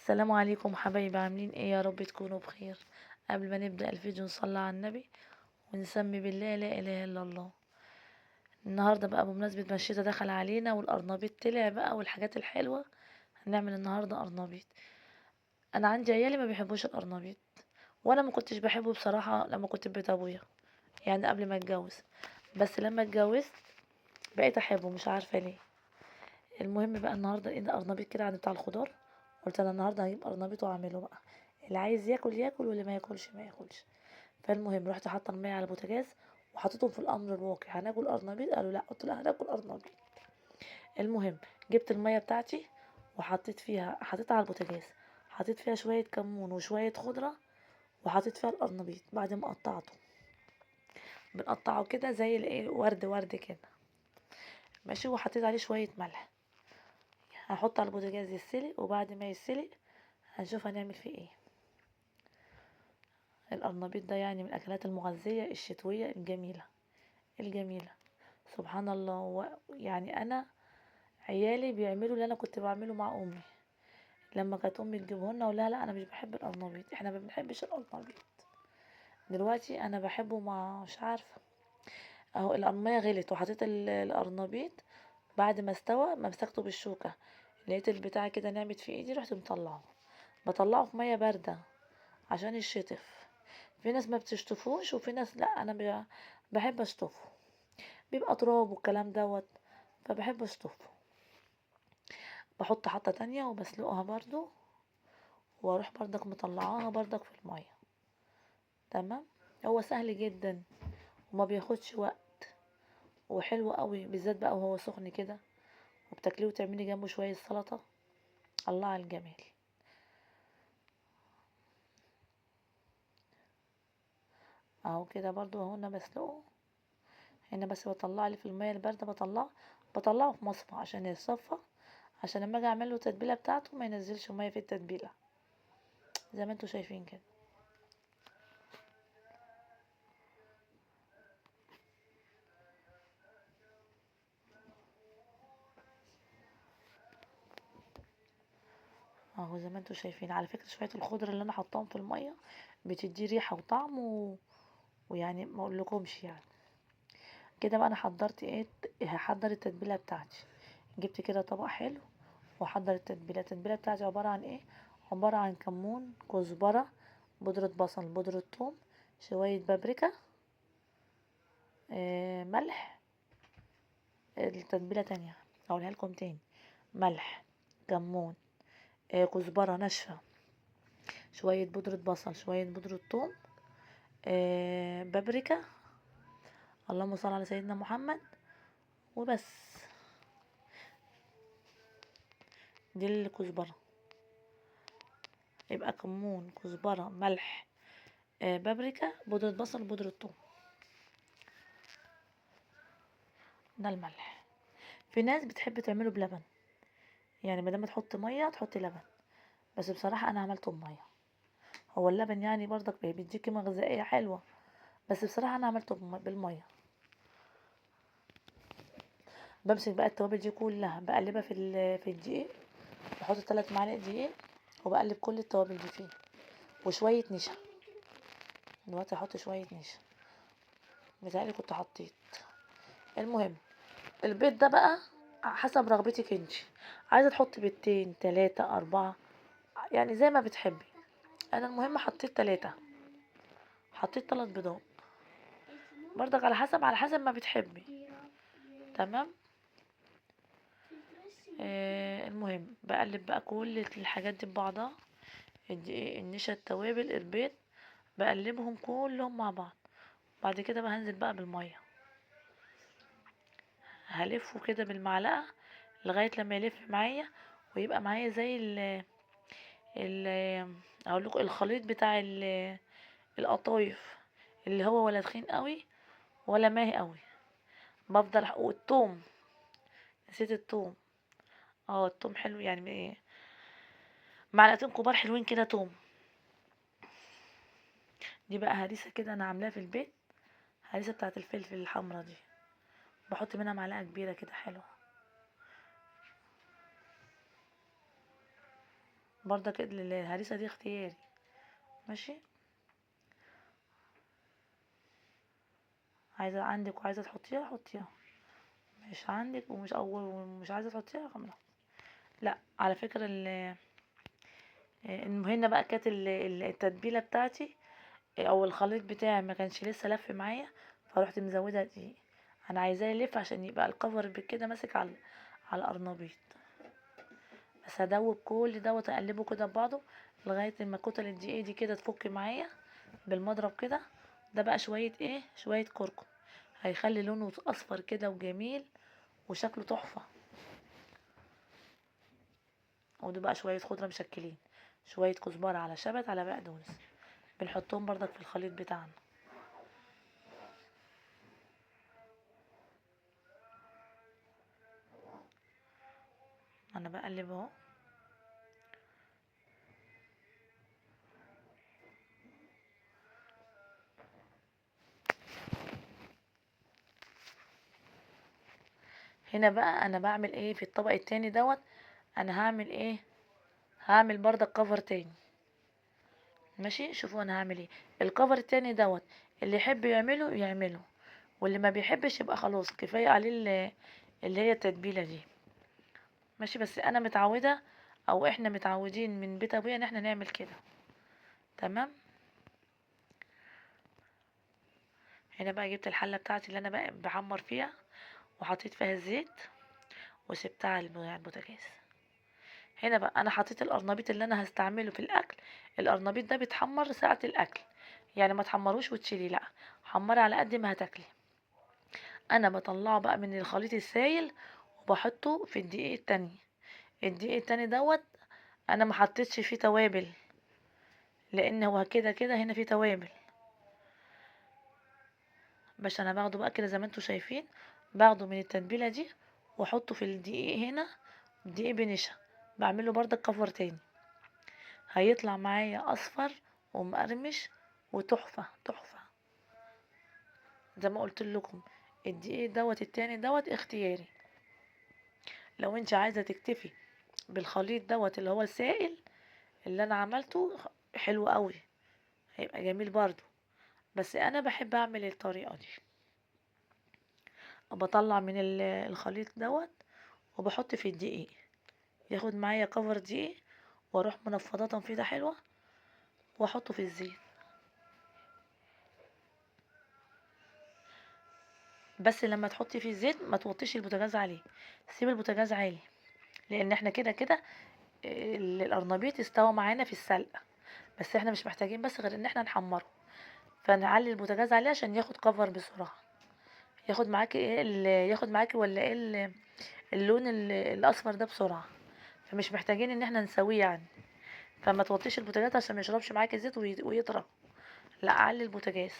السلام عليكم حبايبي، عاملين ايه؟ يا رب تكونوا بخير. قبل ما نبدأ الفيديو نصلي على النبي ونسمي بالله لا اله الا الله. النهارده بقى بمناسبة ما الشتا دخل علينا والقرنبيط طلع بقى والحاجات الحلوة، هنعمل النهارده قرنبيط. انا عندي عيالي ما بيحبوش القرنبيط، وانا ما كنتش بحبه بصراحة لما كنت في بيت ابويا، يعني قبل ما اتجوز. بس لما اتجوزت بقيت احبه، مش عارفة ليه. المهم بقى النهارده لقينا قرنبيط كده عند بتاع الخضار، قلت انا النهارده هجيب قرنبيط واعمله بقى، اللي عايز ياكل ياكل واللي ما ياكلش ما ياكلش. فالمهم رحت حاطه المية على البوتاجاز وحطيتهم في الامر الواقع، هناكل قرنبيط؟ قالوا لا، قلت لا هناكل قرنبيط. المهم جبت المية بتاعتي حطيتها على البوتاجاز، حطيت فيها شويه كمون وشويه خضره، وحطيت فيها القرنبيط بعد ما قطعته. بنقطعه كده زي الايه، ورد ورد كده، ماشي. وحطيت عليه شويه ملح. هحط على البوتاجاز يتسلق، وبعد ما يتسلق هنشوف هنعمل فيه ايه. القرنبيط ده يعني من الاكلات المغذيه الشتويه الجميله الجميله. سبحان الله. يعني انا عيالي بيعملوا اللي انا كنت بعمله مع امي. لما كانت امي تجيبه لنا اقول لها لا انا مش بحب القرنبيط، احنا ما بنحبش القرنبيط. دلوقتي انا بحبه، مع مش عارفه. اهو القرنية غلت وحطيت القرنبيط. بعد ما استوى مسكته بالشوكه، لقيت البتاع كده نعمت في ايدي، رحت مطلعه. بطلعه في ميه بارده عشان يشطف. في ناس ما بتشطفوش وفي ناس لا، انا بحب اشطفه، بيبقى تراب والكلام دوت، فبحب اشطفه. بحط حطة تانية وبسلقها برضو، واروح برضك مطلعاها برضك في المية. تمام. هو سهل جدا وما بياخدش وقت، وحلو قوي بالذات بقى وهو سخن كده، وبتاكليه وتعملي جنبه شوية سلطة. الله على الجمال. اهو كده برضو، اهو انا بسلقه هنا، بس بطلع لي في المية الباردة، بطلعه في مصفى عشان يتصفى، عشان لما اجي اعمل له التتبيله بتاعته ما ينزلش ميه في التتبيله، زي ما انتوا شايفين كده. اهو زي ما انتوا شايفين. على فكره شويه الخضره اللي انا حطاهم في الميه بتدي ريحه وطعم ويعني ما اقولكمش يعني. كده بقى انا حضرت ايه، هحضر التتبيله بتاعتي. جبت كده طبق حلو واحضر التتبيله بتاعتي. عباره عن ايه؟ عباره عن كمون، كزبره، بودره بصل، بودره ثوم، شويه بابريكا، ملح. التتبيله تانية اقولها لكم تاني: ملح، كمون، كزبره ناشفه، شويه بودره بصل، شويه بودره ثوم، بابريكا، اللهم صل على سيدنا محمد، وبس. دي الكزبره. يبقى كمون، كزبره، ملح، بابريكا، بودره بصل، بودره ثوم. ده الملح. في ناس بتحب تعمله بلبن، يعني بدل ما تحط ميه تحط لبن، بس بصراحه انا عملته بميه. هو اللبن يعني برضك بيديك قيمه غذائيه حلوه، بس بصراحه انا عملته بالميه. بمسك بقى التوابل دي كلها بقلبها في الدقيق، بحط 3 معالق دقيق، وبقلب كل التوابل دي فيه، وشويه نشا. دلوقتي احط شويه نشا، متهيألي كنت حطيت. المهم البيض ده بقى حسب رغبتك انتي، عايزه تحطي بيضتين، 3، 4، يعني زي ما بتحبي. انا المهم حطيت 3، حطيت 3 بيضات، برضك على حسب ما بتحبي. تمام. المهم بقلب بقى كل الحاجات دي ببعضها، الدقيق، النشا، التوابل، البيض، بقلبهم كلهم مع بعض. بعد كده بقى هنزل بقى بالميه، هلفه كده بالمعلقه لغايه لما يلف معايا، ويبقى معايا زي ال اقول لكم الخليط بتاع القطايف، اللي هو ولا تخين قوي ولا ماهي قوي. بفضل والثوم، نسيت الثوم. اه الثوم حلو، يعني معلقتين كبار حلوين كده توم. دي بقى هريسه كده انا عاملاها في البيت، هريسه بتاعه الفلفل الحمرا دي، بحط منها معلقه كبيره كده حلوه. برضك الهريسة دي اختياري. ماشي، عايزة عندك وعايزة تحطيها حطيها، مش عندك ومش عايزة تحطيها خلاص. لا على فكرة هنا بقى كانت التتبيلة بتاعتي او الخليط بتاعي ما كانش لسه لف معايا، فروحت مزودة دقيق. انا عايزاه يلف عشان يبقى الكفر بكده ماسك على القرنبيط. بس هدوب كل دوت اقلبه كده ببعضه لغايه ما كتل الدقيق دي كده تفك معايا بالمضرب كده. ده بقى شويه ايه، شويه كركم، هيخلي لونه اصفر كده وجميل وشكله تحفه. وده بقى شويه خضره مشكلين، شويه كزبره على شبت على بقدونس، بنحطهم برضك في الخليط بتاعنا. انا بقلب اهو. هنا بقى انا بعمل ايه في الطبق التاني دوت. انا هعمل ايه، هعمل برضك كفر تاني. ماشي، شوفوا انا هعمل ايه. الكفر التاني دوت اللي يحب يعمله يعمله، واللي ما بيحبش يبقى خلاص كفايه عليه اللي هي التتبيله دي. ماشي، بس انا متعوده او احنا متعودين من بيت ابويا ان احنا نعمل كده. تمام. هنا بقى جبت الحله بتاعتي اللي انا بقى بحمر فيها، وحطيت فيها الزيت وسبتها على البوتاجاز. هنا بقى انا حطيت القرنبيط اللي انا هستعمله في الاكل. القرنبيط ده بيتحمر ساعه الاكل، يعني ما تحمروش وتشيلي، لا حمري على قد ما هتاكلي. انا بطلعه بقى من الخليط السائل وبحطه في الدقيق التاني. الدقيق التاني دوت انا ما حطيتش فيه توابل، لان هو كده كده هنا فيه توابل. بس انا باخده بقى كده زي ما انتوا شايفين، باخده من التتبيله دي واحطه في الدقيق هنا. الدقيق بنشا، بعمله برضه كفر تاني، هيطلع معايا اصفر ومقرمش وتحفه تحفه. زي ما قلت لكم الدقيق دوت التاني دوت اختياري. لو انت عايزه تكتفي بالخليط دوت اللي هو السائل اللي انا عملته، حلو قوي، هيبقى جميل برضو. بس انا بحب اعمل الطريقه دي، بطلع من الخليط دوت وبحط في الدقيق، ياخد معايا كفر دقيق، واروح منفضه فيه ده حلوه واحطه في الزيت. بس لما تحطي في الزيت ما توطيش البوتاجاز عليه، سيب البوتاجاز عالي، لان احنا كده كده القرنبيط استوى معانا في السلق، بس احنا مش محتاجين بس غير ان احنا نحمره. فنعلي البوتاجاز عليه عشان ياخد كفر بسرعه. ياخد معاكي ايه ياخد معاكي ولا ايه اللون الاصفر ده بسرعه، فمش محتاجين ان احنا نسويه يعني. فما توطيش البوتاجاز عشان ما يشربش معاكي زيت ويطرى، لا علي البوتاجاز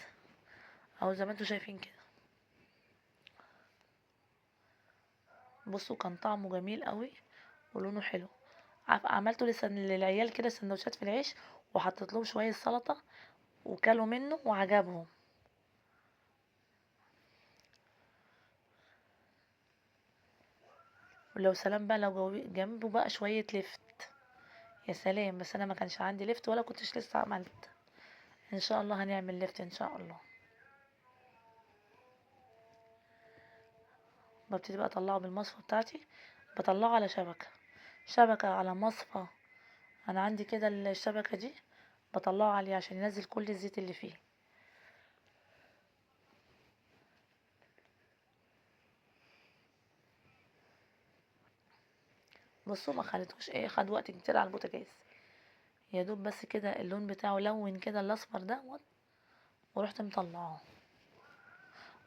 اهو زي ما انتوا شايفين كده. بصوا كان طعمه جميل قوي ولونه حلو. عملته للعيال كده سندوتشات في العيش، وحطيت لهم شويه سلطه وكلوا منه وعجبهم. ولو سلام بقى لو جنبه بقى شويه لفت، يا سلام. بس انا ما كانش عندي لفت ولا كنتش لسه عملت. ان شاء الله هنعمل لفت ان شاء الله. ببتدي بقى اطلعه بالمصفى بتاعتي، بطلعه على شبكة على مصفى. انا عندي كده الشبكة دي بطلعه عليه عشان ينزل كل الزيت اللي فيه. بصوا ما خليتوش ايه خد وقت كتير على البوتاجاز، يا دوب بس كده اللون بتاعه لون كده الاصفر ده، ورحت مطلعاه.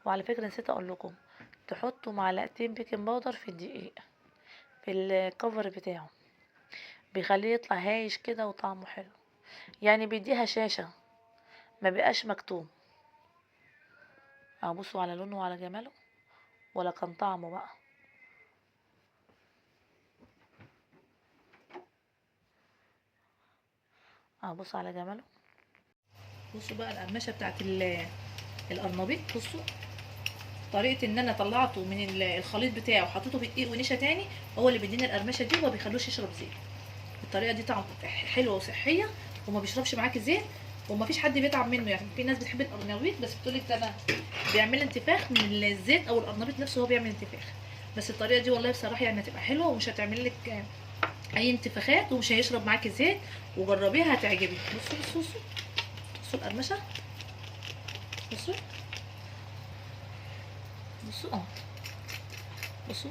وعلى فكرة نسيت اقول لكم تحطوا معلقتين بيكنج باودر في الدقيق في الكفر بتاعه، بيخليه يطلع هايش كده وطعمه حلو، يعني بيديها شاشة ما بقاش مكتوم. ابصوا على لونه وعلى جماله، ولا كان طعمه بقى. بصوا على جماله. بصوا بقى القرمشه بتاعت القرنبيط. بصوا طريقه ان انا طلعته من الخليط بتاعه وحطيته في دقيق ونشا تاني، هو اللي بيدينا القرمشه دي وما بيخلوش يشرب زيت. الطريقه دي طعم حلوه وصحيه وما بيشربش معاكي زيت، وما فيش حد بيتعب منه. يعني في ناس بتحب القرنبيط بس بتقول لك انا بيعمل انتفاخ من الزيت، او القرنبيط نفسه هو بيعمل انتفاخ. بس الطريقه دي والله بصراحه يعني هتبقى حلوه ومش هتعمل لك اي انتفاخات ومش هيشرب معاكي زيت، وجربيها هتعجبك. بصوا بصوا بصوا، بصوا القرمشه، بصوا بصوا بصوا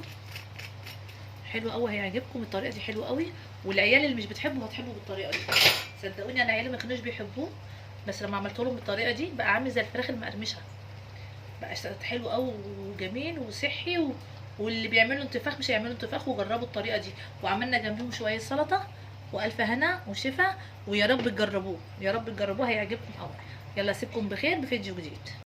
حلوه قوي، هيعجبكم الطريقه دي حلوه قوي. والعيال اللي مش بتحبه هتحبه بالطريقه دي. صدقوني انا عيالي ما كانوش بيحبوه، بس لما عملت لهم بالطريقه دي بقى عامل زي الفراخ المقرمشه، بقى حلو قوي وجميل وصحي واللي بيعملوا انتفاخ مش هيعملوا انتفاخ. وجربوا الطريقه دي، وعملنا جنبهم شويه سلطه والف هنا وشفا. ويا رب تجربوه، يا رب تجربوه هيعجبكم قوي. يلا اسيبكم بخير بفيديو جديد.